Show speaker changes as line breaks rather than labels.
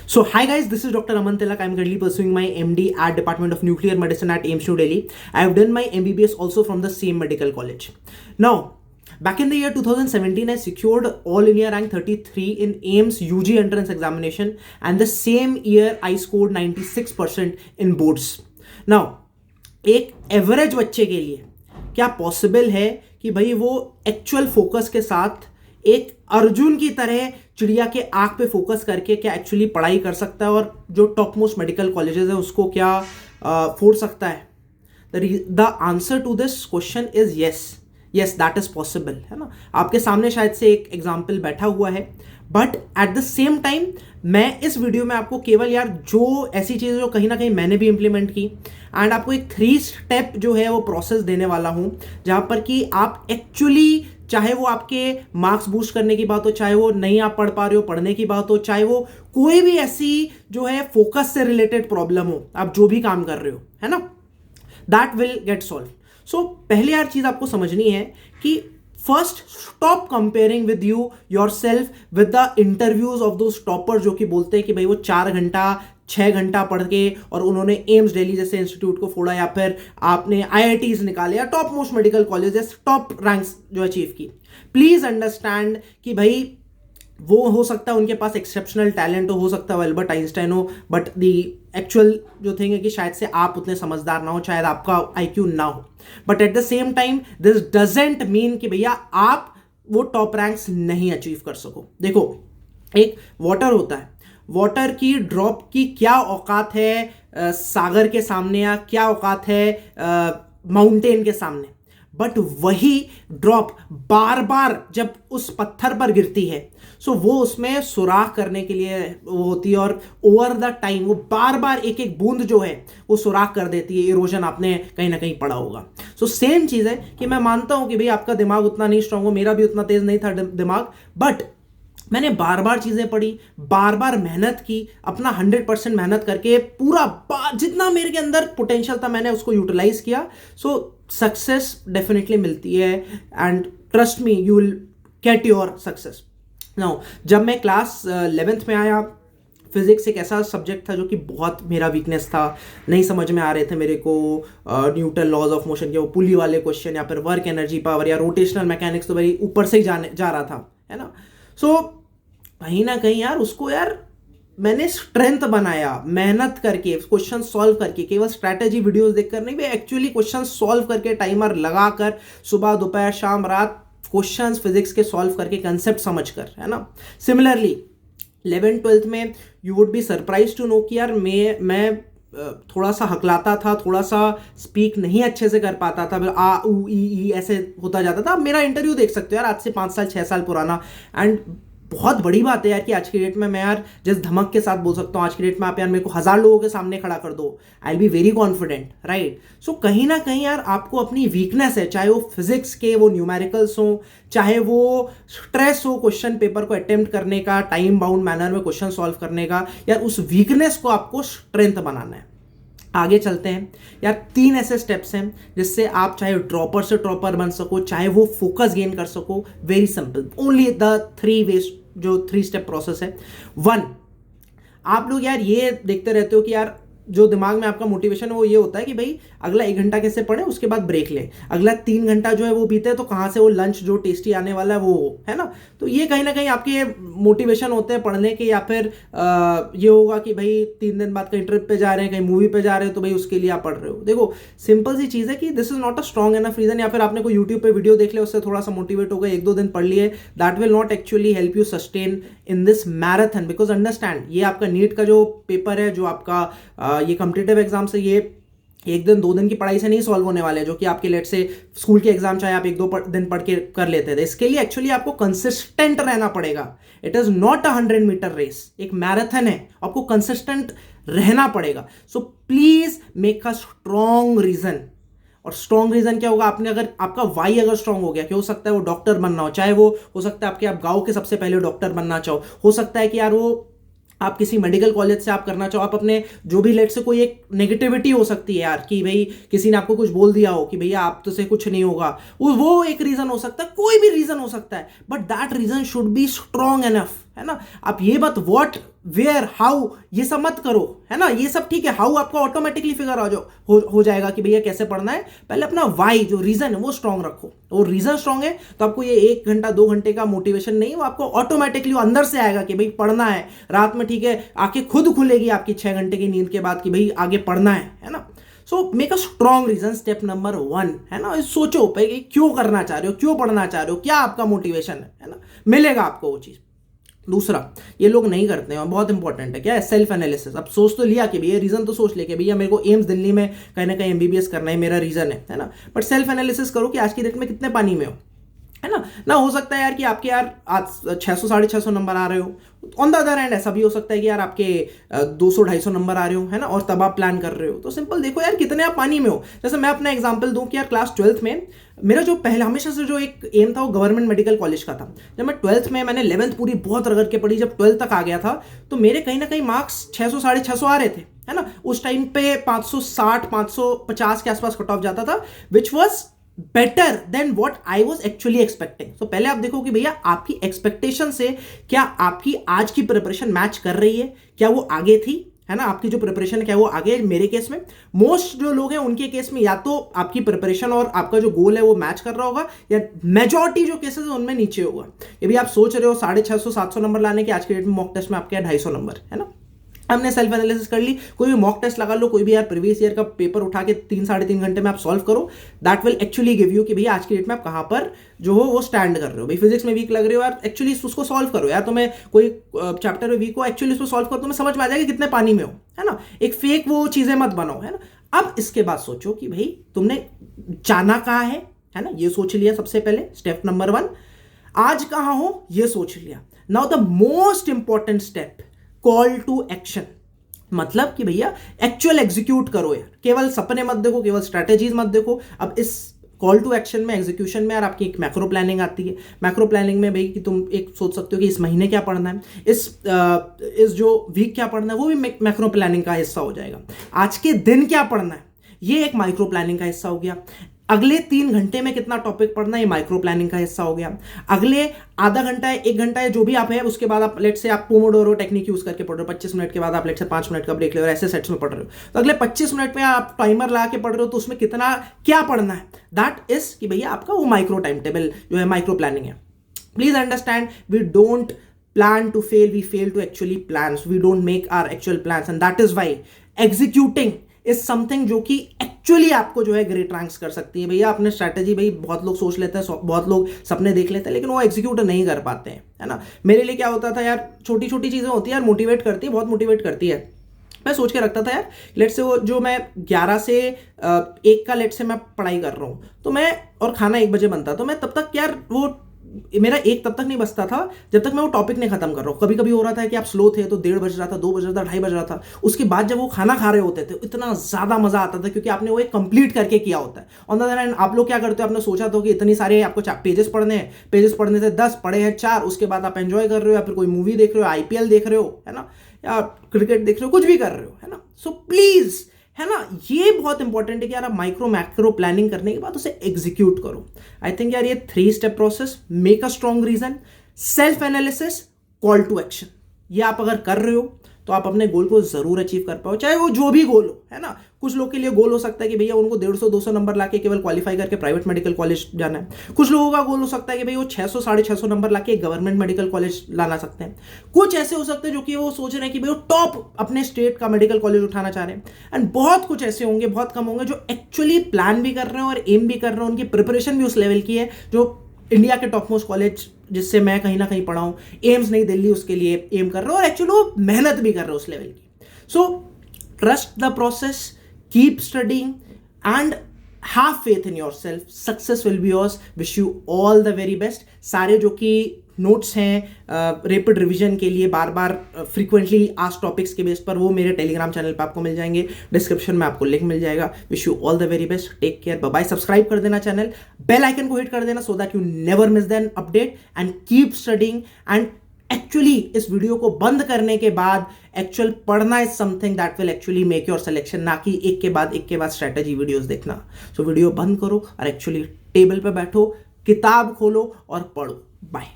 So, hi guys, this is Dr. Aman Tilak. I'm currently pursuing my MD at Department of Nuclear Medicine at AIIMS New Delhi. I have done my MBBS also from the same medical college. Now, back in the year 2017, I secured All India rank 33 in AIIMS UG entrance examination, and the same year I scored 96% in boards. Now, एक average बच्चे के लिए क्या possible है कि भाई वो actual focus के साथ एक अर्जुन की तरह चिड़िया के आंख पे फोकस करके क्या एक्चुअली पढ़ाई कर सकता है और जो टॉप मोस्ट मेडिकल कॉलेजेस है उसको क्या फोड़ सकता है? The answer to this question is yes, that is possible, है ना. आपके सामने शायद से एक एग्जाम्पल बैठा हुआ है, but at the same time मैं इस वीडियो में आपको केवल यार जो ऐसी चीज़ें जो कहीं ना कहीं मैंने भी इंप्लीमेंट की एंड आपको एक 3 स्टेप जो है वो प्रोसेस देने वाला हूं, जहां पर कि आप एक्चुअली, चाहे वो आपके मार्क्स बूस्ट करने की बात हो, चाहे वो नहीं आप पढ़ पा रहे हो पढ़ने की बात हो, चाहे वो कोई भी ऐसी जो है फोकस से रिलेटेड प्रॉब्लम हो, आप जो भी काम कर रहे हो, है ना, दैट विल गेट सॉल्व. सो पहले यार चीज आपको समझनी है कि first stop comparing with your self with the interviews of those topper जो कि बोलते हैं कि भाई वो 4 घंटा 6 घंटा पढ़ के और उन्होंने एम्स दिल्ली जैसे इंस्टीट्यूट को फोड़ा, या फिर आपने आईआईटीज निकाले या top most medical colleges top ranks जो अचीव की. प्लीज अंडरस्टैंड कि भाई वो हो सकता है उनके पास एक्सेप्शनल टैलेंट हो सकता है एल्बर्ट आइंस्टाइन हो, बट दी एक्चुअल जो थिंग है कि शायद से आप उतने समझदार ना हो, शायद आपका आईक्यू ना हो, but at the same time this doesn't mean कि भैया आप वो टॉप रैंक्स नहीं अचीव कर सको. देखो, एक वाटर होता है, वाटर की ड्रॉप की क्या औकात है सागर के सामने, या क्या औकात है माउंटेन के सामने, बट वही ड्रॉप बार बार जब उस पत्थर पर गिरती है सो वो उसमें सुराख करने के लिए वो होती है, और ओवर द टाइम वो बार बार एक एक बूंद जो है वो सुराख कर देती है. इरोजन आपने कहीं ना कहीं पढ़ा होगा. सो सेम चीज़ है कि मैं मानता हूं कि भाई आपका दिमाग उतना नहीं स्ट्रांग हो, मेरा भी उतना तेज नहीं था दिमाग, बट मैंने बार बार चीज़ें पढ़ी, बार बार मेहनत की, अपना 100% मेहनत करके पूरा जितना मेरे के अंदर पोटेंशियल था मैंने उसको यूटिलाइज किया. सो सक्सेस डेफिनेटली मिलती है, and trust me you will get your success. Now, जब मैं क्लास 11th में आया, फिजिक्स एक ऐसा सब्जेक्ट था जो कि बहुत मेरा वीकनेस था, नहीं समझ में आ रहे थे मेरे को न्यूटन लॉज ऑफ मोशन के वो पुली वाले क्वेश्चन, या फिर वर्क एनर्जी पावर या रोटेशनल मैकेनिक्स, तो भाई ऊपर से ही जा रहा था, है ना. सो कहीं ना कहीं यार उसको यार मैंने स्ट्रेंथ बनाया मेहनत करके, क्वेश्चन सॉल्व करके, केवल स्ट्रैटेजी वीडियोस देखकर नहीं, भाई एक्चुअली क्वेश्चन सॉल्व करके, टाइमर लगाकर सुबह दोपहर शाम रात क्वेश्चंस फिजिक्स के सॉल्व करके, कंसेप्ट समझकर, है ना. सिमिलरली 11th-12th में you would be surprise to know कि यार मैं थोड़ा सा हकलाता था, थोड़ा सा स्पीक नहीं अच्छे से कर पाता था, आ ऊ ई ऐसे होता जाता था. मेरा इंटरव्यू देख सकते हो यार, आज से 5 साल 6 साल पुराना, एंड बहुत बड़ी बात है यार कि आज की डेट में मैं यार जिस धमक के साथ बोल सकता हूँ, आज की डेट में आप यार मेरे को 1000 लोगों के सामने खड़ा कर दो, I will be very confident, right. So कहीं ना कहीं यार आपको अपनी वीकनेस है, चाहे वो फिजिक्स के वो न्यूमेरिकल्स हो, चाहे वो स्ट्रेस हो क्वेश्चन पेपर को अटेम्प्ट करने का, टाइम बाउंड मैनर में क्वेश्चन सॉल्व करने का, यार उस वीकनेस को आपको स्ट्रेंथ बनाना है. आगे चलते हैं यार. 3 ऐसे स्टेप्स हैं जिससे आप चाहे ड्रॉपर से टॉपर बन सको, चाहे वो फोकस गेन कर सको. Very simple, only the 3 ways, जो 3 स्टेप प्रोसेस है. 1, आप लोग यार ये देखते रहते हो कि यार जो दिमाग में आपका मोटिवेशन है वो ये होता है कि भाई अगला 1 घंटा कैसे पढ़े, उसके बाद ब्रेक ले, अगला 3 घंटा जो है वो बीते तो कहाँ से वो लंच जो टेस्टी आने वाला है वो हो, है ना. तो ये कहीं ना कहीं आपके मोटिवेशन होते हैं पढ़ने के, या फिर ये होगा कि भाई 3 दिन बाद कहीं ट्रिप पे जा रहे हैं, कहीं मूवी पे जा रहे हो, तो भाई उसके लिए आप पढ़ रहे हो. देखो सिंपल सी चीज़ है कि this is not a strong enough reason, या फिर आपने कोई यूट्यूब पे वीडियो देख लिया, उससे थोड़ा सा मोटिवेट हो गए, 1-2 दिन पढ़ लिए, that will not actually help you sustain in this marathon. Because understand, ये आपका नीट का जो पेपर है, जो आपका ये कॉम्पिटिटिव एग्जाम से, ये 1 दिन 2 दिन की पढ़ाई से नहीं सॉल्व होने वाले, जो कि आपके लेट से स्कूल के एग्जाम चाहे आप 1-2 दिन पढ़ के कर लेते थे. इसके लिए एक्चुअली आपको कंसिस्टेंट रहना पड़ेगा. It is not a 100 metre race, एक मैराथन है, आपको कंसिस्टेंट रहना पड़ेगा. So please make a strong reason. और स्ट्रॉन्ग रीजन क्या होगा, आपने अगर आपका वाई अगर स्ट्रॉन्ग हो गया कि हो सकता है वो डॉक्टर बनना हो, चाहे वो हो सकता है आपके आप गांव के सबसे पहले डॉक्टर बनना चाहो, हो सकता है कि यार वो आप किसी मेडिकल कॉलेज से आप करना चाहो, आप अपने जो भी लेट से कोई एक नेगेटिविटी हो सकती है यार कि भाई किसी ने आपको कुछ बोल दिया हो कि भैया आप तो से कुछ नहीं होगा, वो एक रीजन हो सकता है, कोई भी रीजन हो सकता है, but that reason should be strong enough, है ना. आप ये बात व्हाट वेयर, हाउ, ये सब मत करो, है ना। ये सब ठीक है, हाउ आपको ऑटोमेटिकली फिगर हो जाएगा कि भैया कैसे पढ़ना है। पहले अपना वाई जो रीजन है वो स्ट्रांग रखो। और रीजन स्ट्रांग है तो आपको ये 1 घंटा 2 घंटे का मोटिवेशन नहीं, वो आपको ऑटोमेटिकली अंदर से आएगा कि भाई पढ़ना है रात में, ठीक है, आंखें खुद खुलेगी आपकी 6 घंटे की नींद के बाद कि भाई आगे पढ़ना है ना। So make a strong reason, step number 1, है ना। सोचो भाई क्यों करना चाह रहे हो, क्यों पढ़ना चाह रहे हो, क्या आपका मोटिवेशन है ना, मिलेगा आपको वो चीज। दूसरा, ये लोग नहीं करते हैं और बहुत इंपॉर्टेंट है, क्या है, सेल्फ एनालिसिस। अब सोच तो लिया कि भैया रीजन तो सोच ले कि भैया मेरे को एम्स दिल्ली में कहीं ना कहीं एमबीबीएस करना है, मेरा रीजन है ना। बट सेल्फ एनालिसिस करो कि आज की डेट में कितने पानी में हो, है ना। हो सकता है यार कि आपके यार आज 600 650 नंबर आ रहे हो। ऑन द अदर हैंड ऐसा भी हो सकता है कि यार आपके 200 250 नंबर आ रहे हो, है ना, और तब आप प्लान कर रहे हो। तो सिंपल देखो यार कितने आप पानी में हो। जैसे मैं अपना एग्जांपल दूं कि यार क्लास 12th में मेरा जो पहले हमेशा से जो एक एम था वो गवर्नमेंट मेडिकल कॉलेज का था। जब मैं 12th में, मैंने 11th पूरी बहुत रगड़ के पढ़ी, जब 12th तक आ गया था तो मेरे कहीं ना कहीं मार्क्स 600 650 आ रहे थे, है ना। उस टाइम पे 560 550 के आसपास कट ऑफ जाता था, which was better than what I was actually expecting. तो पहले आप देखो कि भैया आपकी एक्सपेक्टेशन से क्या आपकी आज की प्रिपरेशन मैच कर रही है, क्या वो आगे थी, है ना। आपकी जो प्रिपरेशन है क्या वो आगे है। मेरे केस में मोस्ट जो लोग हैं उनके केस में या तो आपकी प्रिपरेशन और आपका जो गोल है वो मैच कर रहा होगा, या मेजॉरिटी जो केसेस है उनमें नीचे होगा। ये भी आप सोच रहे हो 650 700 नंबर लाने के, आज के डेट में मॉक टेस्ट में आपके 250 नंबर, है ना। हमने सेल्फ एनालिसिस कर ली, कोई भी मॉक टेस्ट लगा लो, कोई भी यार प्रीवियस ईयर का पेपर उठा के 3 साढ़े 3 घंटे में आप सॉल्व करो, that will actually give you कि भैया आज की डेट में आप कहां पर जो हो वो स्टैंड कर रहे हो। भाई फिजिक्स में वीक लग रहे हो यार, एक्चुअली उसको सॉल्व करो यार। तुम्हें कोई चैप्टर में वीक हो, एक्चुअली उसको सॉल्व करो, तुम्हें समझ में आ जाएगा कितने पानी में हो, है ना। एक फेक वो चीजें मत बनाओ, है ना। अब इसके बाद सोचो कि भाई तुमने जाना कहां है ना, ये सोच लिया सबसे पहले, स्टेप नंबर 1। आज कहां हो ये सोच लिया। Now the most important step, call to action. मतलब कि भैया एक्चुअल एग्जीक्यूट करो यार, केवल सपने मत देखो, केवल स्ट्रैटेजीज मत देखो। अब इस कॉल टू एक्शन में, एग्जीक्यूशन में यार आपकी एक मैक्रो प्लानिंग आती है। मैक्रो प्लानिंग में भाई कि तुम एक सोच सकते हो कि इस महीने क्या पढ़ना है, इस जो वीक क्या पढ़ना है, वो भी मैक्रो प्लानिंग का हिस्सा हो जाएगा। आज के दिन क्या पढ़ना है, ये एक माइक्रो प्लानिंग का हिस्सा हो गया। अगले 3 घंटे में कितना टॉपिक पढ़ना है, ये माइक्रो प्लानिंग का हिस्सा हो गया। अगले आधा घंटा है, 1 घंटा है, जो भी आप है, उसके बाद आप लेट से आप पोमोडोरो टेक्निक यूज करके पढ़ रहे हो, 25 मिनट के बाद आप लेट से 5 मिनट का ब्रेक ले रहे हो, ऐसे सेट्स में पढ़ रहे हो। तो अगले 25 मिनट में आप टाइमर लगा के पढ़ रहे हो, तो उसमें कितना क्या पढ़ना है, दैट इज कि भैया आपका वो माइक्रो टाइम टेबल जो है, माइक्रो प्लानिंग है। Please understand, we don't plan to fail, we fail to actually plans, we don't make our actual plans, and that is why executing is something जो कि actually आपको जो है great ranks कर सकती है। भैया अपने स्ट्रैटेजी, भाई बहुत लोग सोच लेते हैं, बहुत लोग सपने देख लेते हैं, लेकिन वो एग्जीक्यूट नहीं कर पाते हैं, है ना। मेरे लिए क्या होता था यार, छोटी छोटी चीजें होती है यार, मोटिवेट करती है, बहुत मोटिवेट करती है। मैं सोच के रखता था यार, लेट से वो जो मैं 11 से 1 का लेट से मैं पढ़ाई कर रहा हूँ, तो मैं, और खाना 1 बजे बनता, तो मैं तब तक यार वो मेरा 1 तब तक नहीं बचता था जब तक मैं वो टॉपिक नहीं खत्म कर रहा हूँ। कभी कभी हो रहा था कि आप स्लो थे तो 1:30 बज रहा था, 2 बज रहा था, 2:30 बज रहा था। उसके बाद जब वो खाना खा रहे होते थे इतना ज्यादा मजा आता था, क्योंकि आपने वो एक कंप्लीट करके किया होता है। ऑन द अदर हैंड आप लोग क्या करते हो, आपने सोचा था कि इतनी सारे आपको पेजेस पढ़ने हैं, पेजेस पढ़ने से 10 पढ़े हैं 4, उसके बाद आप एंजॉय कर रहे हो, या फिर कोई मूवी देख रहे हो, IPL देख रहे हो, है ना, या क्रिकेट देख रहे हो, कुछ भी कर रहे हो, है ना। सो प्लीज, है ना, ये बहुत इंपॉर्टेंट है कि यार आप माइक्रो मैक्रो प्लानिंग करने के बाद उसे एग्जीक्यूट करो। आई थिंक यार ये 3 step process, make a strong reason, self analysis, call to action, ये आप अगर कर रहे हो तो आप अपने गोल को जरूर अचीव कर पाओ, चाहे वो जो भी गोल हो, है ना। कुछ लोग के लिए गोल हो सकता है कि भैया उनको 150 200 नंबर लाके केवल क्वालिफाई करके प्राइवेट मेडिकल कॉलेज जाना है। कुछ लोगों का गोल हो सकता है कि भाई वो 600 650 नंबर लाके गवर्नमेंट मेडिकल कॉलेज लाना सकते हैं। कुछ ऐसे हो सकते हैं जो कि वो सोच रहे हैं कि भाई वो टॉप अपने स्टेट का मेडिकल कॉलेज उठाना चाह रहे हैं। एंड बहुत कुछ ऐसे होंगे, बहुत कम होंगे जो एक्चुअली प्लान भी कर रहे हैं और एम भी कर रहे हैं, उनकी प्रिपरेशन भी उस लेवल की है जो इंडिया के टॉप मोस्ट कॉलेज जिससे मैं कहीं ना कहीं पढ़ा हूं, एम्स नहीं दिल्ली, उसके लिए एम कर रहे हो और एक्चुअली वो मेहनत भी कर रहे हो उस लेवल की। So trust the process, keep studying and have faith in yourself, success will be yours. Wish you all the very best. सारे जो कि नोट्स हैं रैपिड रिवीजन के लिए, बार बार फ्रीक्वेंटली आस्क्ड टॉपिक्स के बेस पर, वो मेरे टेलीग्राम चैनल पे आपको मिल जाएंगे, डिस्क्रिप्शन में आपको लिंक मिल जाएगा। Wish you all the very best, take care, bye bye. Subscribe कर देना चैनल, बेल आइकन को हिट कर देना, so that you never miss than update, and keep studying. And actually इस वीडियो को बंद करने के बाद एक्चुअल पढ़ना is something that will actually make your selection, ना कि एक के बाद स्ट्रेटेजी वीडियोस देखना। सो वीडियो बंद करो और एक्चुअली टेबल पे बैठो, किताब खोलो और पढ़ो। बाय।